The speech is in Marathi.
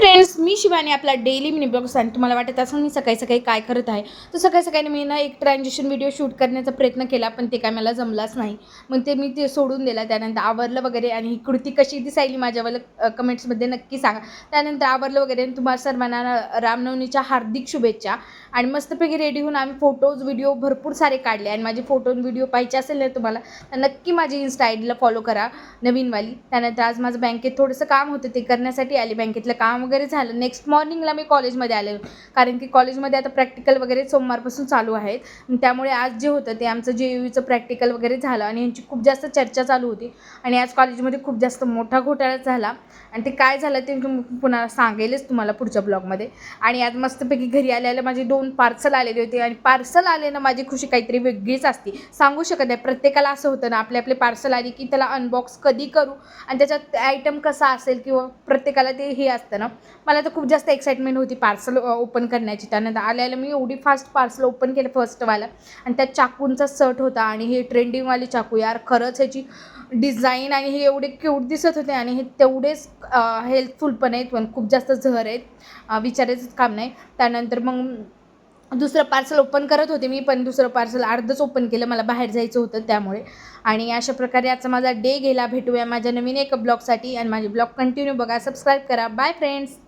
फ्रेंड्स, मी शिवानी आपला डेली मिनी ब्लॉग्स आणि तुम्हाला वाटत असेल मी सकाळी सकाळी काय करत आहे. तर सकाळी सकाळी मी ना एक ट्रान्झिशन व्हिडिओ शूट करण्याचा प्रयत्न केला, पण ते काय मला जमलाच नाही. मग मी सोडून दिला. त्यानंतर आवरलं वगैरे आणि ही कुर्ती कशी दिसायली माझ्यावाला कमेंट्समध्ये नक्की सांगा. त्यानंतर आवरलं वगैरे आणि तुम्हाला सर्वांना रामनवमीच्या हार्दिक शुभेच्छा. आणि मस्तपैकी रेडी होऊन आम्ही फोटोज व्हिडिओ भरपूर सारे काढले. आणि माझे फोटो व्हिडिओ पाहिजे असेल ना तुम्हाला, तर नक्की माझी इन्स्टा आयडीला फॉलो करा, नवीनवाली. त्यानंतर आज माझं बँकेत थोडंसं काम होतं, ते करण्यासाठी आले. बँकेतलं काम वगैरे झालं. नेक्स्ट मॉर्निंगला मी कॉलेजमध्ये आले, कारण की कॉलेजमध्ये आता प्रॅक्टिकल वगैरे सोमवारपासून चालू आहेत. त्यामुळे आज जे होतं ते आमचं JUEचं प्रॅक्टिकल वगैरे झालं आणि यांची खूप जास्त चर्चा चालू होती. आणि आज कॉलेजमध्ये खूप जास्त मोठा घोटाळा झाला. आणि ते काय झालं ते पुन्हा सांगेलच तुम्हाला पुढच्या ब्लॉगमध्ये. आणि आज मस्तपैकी घरी आल्याला माझे 2 पार्सल आलेले होते. आणि पार्सल आले ना, माझी खुशी काहीतरी वेगळीच असते, सांगू शकत नाही. प्रत्येकाला असं होतं ना, आपले पार्सल आली की त्याला अनबॉक्स कधी करू आणि त्याच्यात आयटम कसा असेल, किंवा प्रत्येकाला ते हे असतं ना. मला तर खूप जास्त एक्साइटमेंट होती पार्सल ओपन करण्याची. त्यानंतर आल्याला मी एवढी फास्ट पार्सल ओपन केलं फर्स्टवाला. आणि त्यात चाकूंचा सेट होता. आणि हे ट्रेंडिंगवाले चाकू, यार खरंच ह्याची डिझाईन आणि हे एवढे क्यूट दिसत होते. आणि हे तेवढेच हेल्पफुल पण आहेत, पण खूप जास्त झहर आहेत, विचारायचंच काम नाही. त्यानंतर मग दुसरं पार्सल ओपन करत होते मी, पण दुसरं पार्सल अर्धच ओपन केलं, मला बाहेर जायचं होतं त्यामुळे. आणि अशा प्रकारे आजचा माझा डे गेला. भेटूया माझ्या नवीन एका ब्लॉगसाठी. आणि माझे ब्लॉग कंटिन्यू बघा, सबस्क्राईब करा. Bye friends.